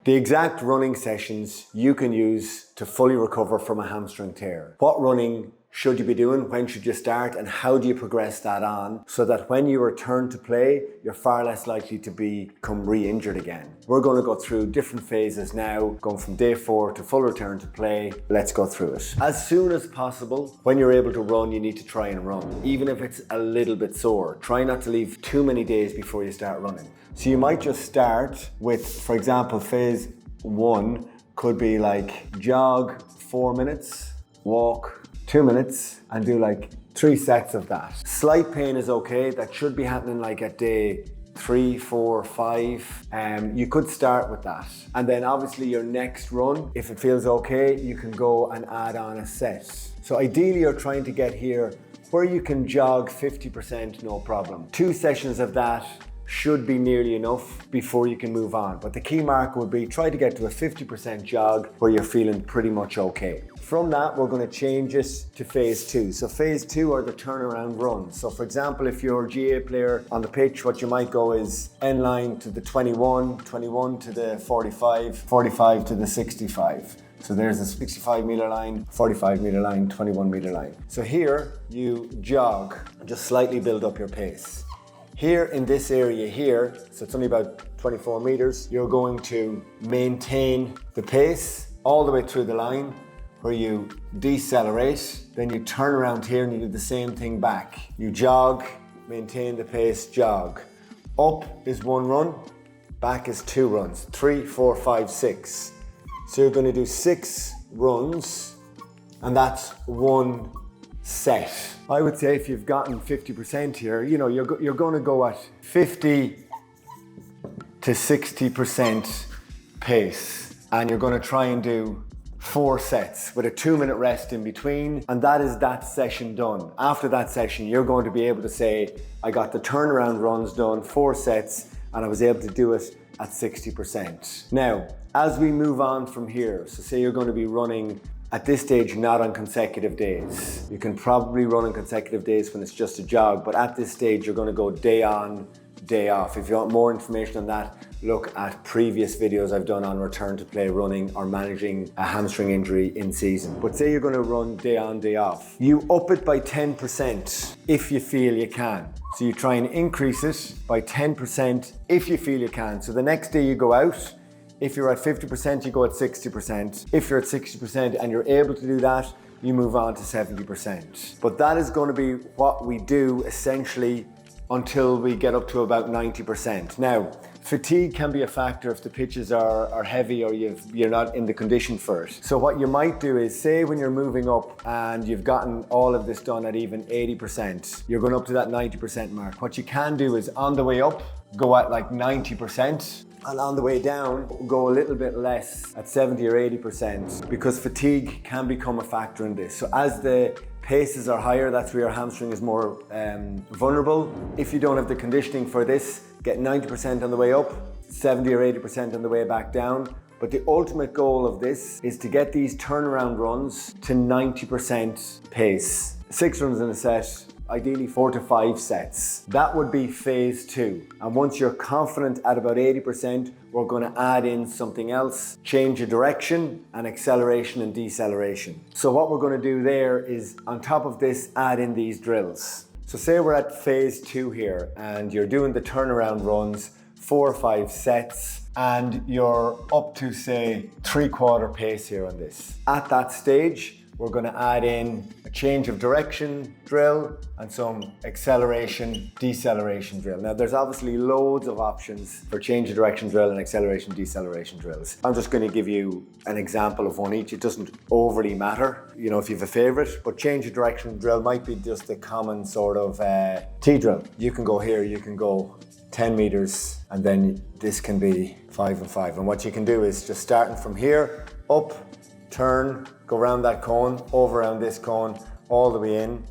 The exact running sessions you can use to fully recover from a hamstring tear. What running should you be doing? When should you start? And how do you progress that on so that when you return to play, you're far less likely to become re-injured again? We're going to go through different phases now, going from day 4 to full return to play. Let's go through it. As soon as possible, when you're able to run, you need to try and run. Even if it's a little bit sore, try not to leave too many days before you start running. So you might just start with, for example, phase 1 could be like jog 4 minutes, walk 2 minutes, and do like 3 sets of that. Slight pain is okay. That should be happening like at day 3, 4, 5. You could start with that. And then obviously your next run, if it feels okay, you can go and add on a set. So ideally you're trying to get here where you can jog 50%, no problem. 2 sessions of that should be nearly enough before you can move on. But the key mark would be try to get to a 50% jog where you're feeling pretty much okay. From that, we're going to change it to phase 2. So phase 2 are the turnaround runs. So for example, if you're a GA player on the pitch, what you might go is end line to the 21, 21 to the 45, 45 to the 65. So there's a 65 meter line, 45 meter line, 21 meter line. So here you jog and just slightly build up your pace. Here in this area here, so it's only about 24 meters, you're going to maintain the pace all the way through the line where you decelerate, then you turn around here and you do the same thing back. You jog, maintain the pace, jog. Up is 1 run, back is 2 runs, 3, 4, 5, 6. So you're going to do 6 runs and that's 1 set. I would say if you've gotten 50% here, you know, you're going to go at 50 to 60% pace, and you're going to try and do 4 sets with a 2-minute rest in between, and that is that session done. After that session, you're going to be able to say, I got the turnaround runs done, 4 sets, and I was able to do it at 60%. Now, as we move on from here, so say you're going to be running at this stage, not on consecutive days. You can probably run on consecutive days when it's just a jog, but at this stage, you're going to go day on, day off. If you want more information on that, look at previous videos I've done on return to play running or managing a hamstring injury in season. But say you're going to run day on, day off. You up it by 10% if you feel you can. So you try and increase it by 10% if you feel you can. So the next day you go out, if you're at 50%, you go at 60%. If you're at 60% and you're able to do that, you move on to 70%. But that is going to be what we do essentially until we get up to about 90%. Now, fatigue can be a factor if the pitches are heavy or you're not in the condition for it. So what you might do is, say when you're moving up and you've gotten all of this done at even 80%, you're going up to that 90% mark. What you can do is on the way up, go at like 90%. And on the way down, go a little bit less at 70 or 80% because fatigue can become a factor in this. So as the paces are higher, that's where your hamstring is more vulnerable. If you don't have the conditioning for this, get 90% on the way up, 70 or 80% on the way back down. But the ultimate goal of this is to get these turnaround runs to 90% pace. 6 runs in a set, ideally 4 to 5 sets. That would be phase 2. And once you're confident at about 80%, we're going to add in something else, change of direction and acceleration and deceleration. So what we're going to do there is on top of this, add in these drills. So say we're at phase 2 here and you're doing the turnaround runs, 4 or 5 sets, and you're up to say 3/4 pace here on this. At that stage, we're going to add in a change of direction drill and some acceleration, deceleration drill. Now there's obviously loads of options for change of direction drill and acceleration, deceleration drills. I'm just going to give you an example of one each. It doesn't overly matter, you know, if you have a favorite, but change of direction drill might be just the common sort of T drill. You can go here, you can go 10 meters, and then this can be 5 and 5. And what you can do is just starting from here, up, turn, go around that cone, over around this cone, all the way in,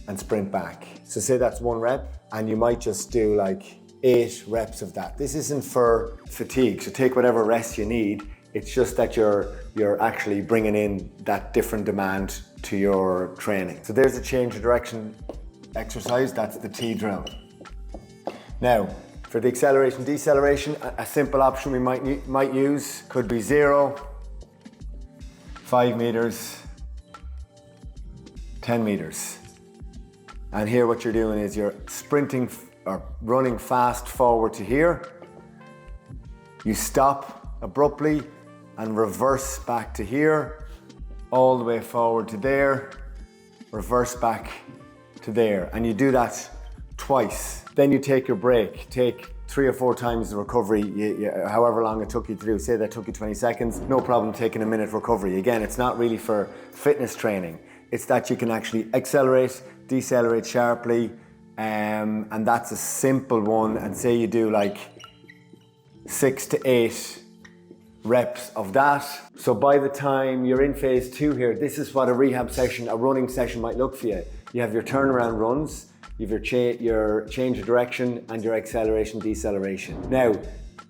and sprint back. So say that's 1 rep, and you might just do like 8 reps of that. This isn't for fatigue, so take whatever rest you need. It's just that you're actually bringing in that different demand to your training. So there's a change of direction exercise, that's the T drill. Now, For the acceleration, deceleration, a simple option we might use could be 0, 5 meters, 10 meters. And here what you're doing is you're sprinting or running fast forward to here. You stop abruptly and reverse back to here, all the way forward to there, reverse back to there. And you do that twice. Then you take your break. Take 3 or 4 times the recovery, however long it took you to do. Say that took you 20 seconds, no problem taking a minute recovery. Again, it's not really for fitness training. It's that you can actually accelerate, decelerate sharply, and that's a simple one. And say you do like 6 to 8 reps of that. So by the time you're in phase 2 here, this is what a rehab session, a running session might look for you. You have your turnaround runs, you have your change of direction and your acceleration, deceleration. Now,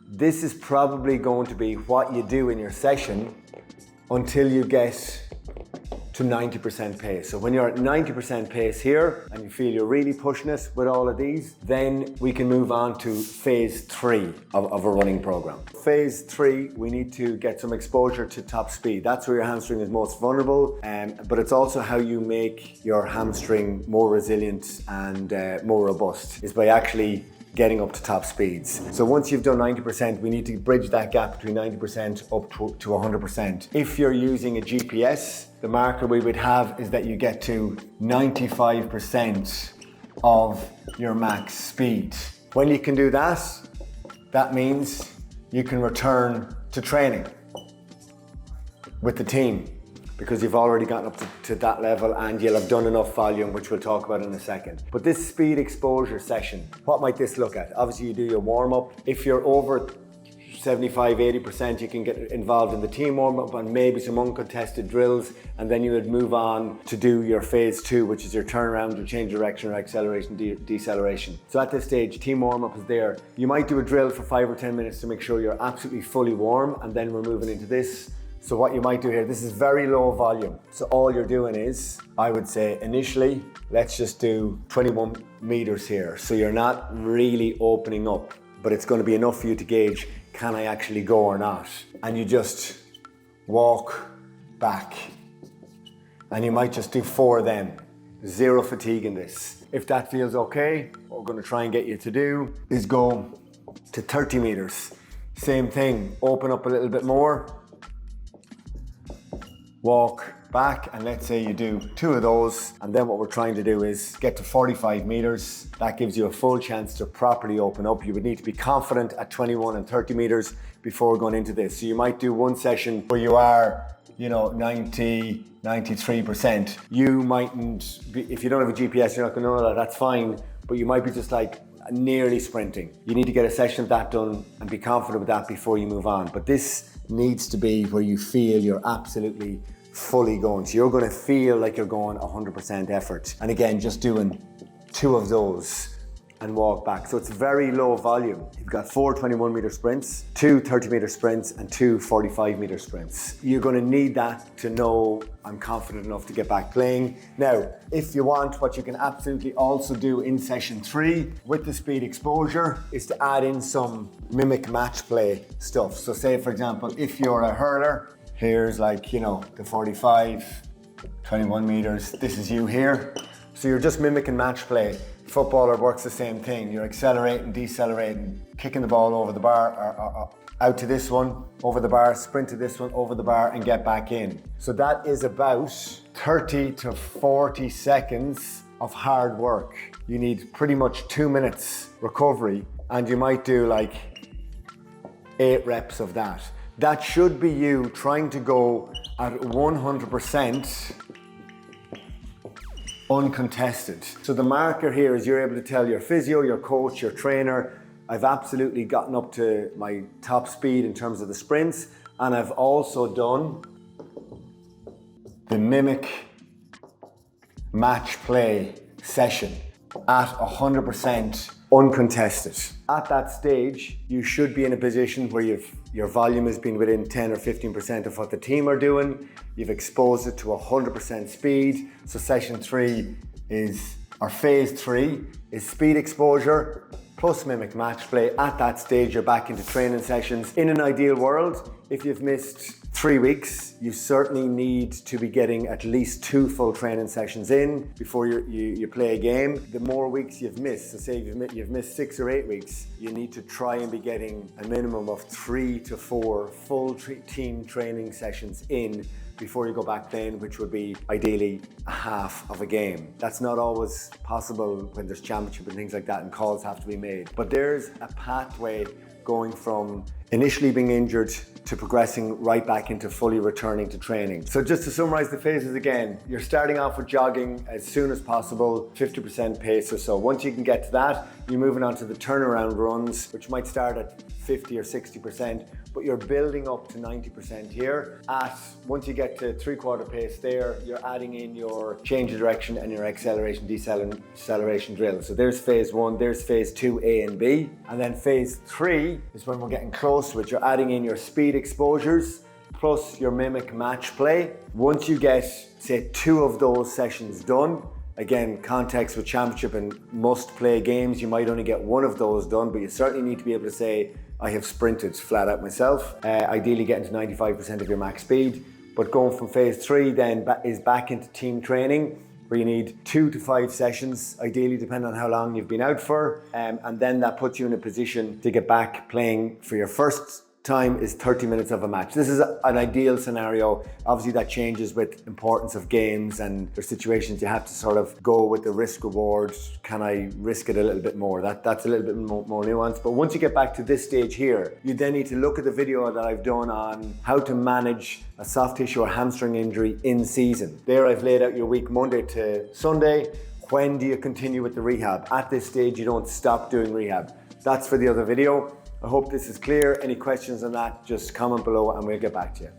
this is probably going to be what you do in your session until you get to 90% pace. So when you're at 90% pace here and you feel you're really pushing it with all of these, then we can move on to phase 3 of a running program. Phase 3, we need to get some exposure to top speed. That's where your hamstring is most vulnerable, but it's also how you make your hamstring more resilient and more robust, is by actually getting up to top speeds. So once you've done 90%, we need to bridge that gap between 90% up to 100%. If you're using a GPS, the marker we would have is that you get to 95% of your max speed. When you can do that, that means you can return to training with the team, because you've already gotten up to that level and you'll have done enough volume, which we'll talk about in a second. But this speed exposure session, what might this look at? Obviously you do your warm up. If you're over 75, 80%, you can get involved in the team warm up and maybe some uncontested drills, and then you would move on to do your phase 2, which is your turnaround, your change direction, or acceleration, deceleration. So at this stage, team warm up is there. You might do a drill for 5 or 10 minutes to make sure you're absolutely fully warm, and then we're moving into this. So what you might do here, this is very low volume. So all you're doing is, I would say initially, let's just do 21 meters here. So you're not really opening up, but it's going to be enough for you to gauge, can I actually go or not? And you just walk back. And you might just do 4 of them. 0 fatigue in this. If that feels okay, what we're going to try and get you to do is go to 30 meters. Same thing, open up a little bit more. Walk back, and let's say you do 2 of those, and then what we're trying to do is get to 45 meters. That gives you a full chance to properly open up. You would need to be confident at 21 and 30 meters before going into this. So you might do one session where you are, 90, 93%. You mightn't be, if you don't have a GPS, you're not going to know that, that's fine, but you might be just like nearly sprinting. You need to get a session of that done and be confident with that before you move on. But this needs to be where you feel you're absolutely fully going. So you're going to feel like you're going 100% effort. And again, just doing 2 of those and walk back. So it's very low volume. You've got 4 21-meter sprints, 2 30-meter sprints, and 2 45-meter sprints. You're going to need that to know I'm confident enough to get back playing. Now, if you want, what you can absolutely also do in session 3 with the speed exposure is to add in some mimic match play stuff. So say, for example, if you're a hurler, here's like, the 45, 21 meters, this is you here. So you're just mimicking match play. Footballer works the same thing. You're accelerating, decelerating, kicking the ball over the bar, or out to this one, over the bar, sprint to this one, over the bar, and get back in. So that is about 30 to 40 seconds of hard work. You need pretty much 2 minutes recovery, and you might do like 8 reps of that. That should be you trying to go at 100% uncontested. So the marker here is you're able to tell your physio, your coach, your trainer, I've absolutely gotten up to my top speed in terms of the sprints, and I've also done the mimic match play session at 100% uncontested. At that stage, you should be in a position where your volume has been within 10 or 15% of what the team are doing. You've exposed it to 100% speed. So session 3 is, or phase 3 is speed exposure plus mimic match play. At that stage, you're back into training sessions. In an ideal world, if you've missed 3 weeks, you certainly need to be getting at least 2 full training sessions in before you play a game. The more weeks you've missed, so say you've missed 6 or 8 weeks, you need to try and be getting a minimum of 3 to 4 full team training sessions in before you go back playing, which would be ideally a half of a game. That's not always possible when there's championship and things like that and calls have to be made. But there's a pathway going from initially being injured to progressing right back into fully returning to training. So just to summarize the phases again, you're starting off with jogging as soon as possible, 50% pace or so. Once you can get to that, you're moving on to the turnaround runs, which might start at 50 or 60%, but you're building up to 90% here. Once you get to 3/4 pace there, you're adding in your change of direction and your acceleration, deceleration drill. So there's phase 1, there's phase 2, A and B. And then phase 3 is when we're getting close to it. You're adding in your speed exposures plus your mimic match play. Once you get, say, 2 of those sessions done, again, context with championship and must play games, you might only get 1 of those done, but you certainly need to be able to say, I have sprinted flat out myself, ideally getting to 95% of your max speed. But going from phase 3 then is back into team training, where you need 2 to 5 sessions, ideally depending on how long you've been out for. And then that puts you in a position to get back playing for your first time is 30 minutes of a match. This is an ideal scenario. Obviously that changes with importance of games, and there's situations you have to sort of go with the risk reward. Can I risk it a little bit more? That's a little bit more nuanced. But once you get back to this stage here, you then need to look at the video that I've done on how to manage a soft tissue or hamstring injury in season. There I've laid out your week Monday to Sunday. When do you continue with the rehab? At this stage, you don't stop doing rehab. That's for the other video. I hope this is clear. Any questions on that, just comment below and we'll get back to you.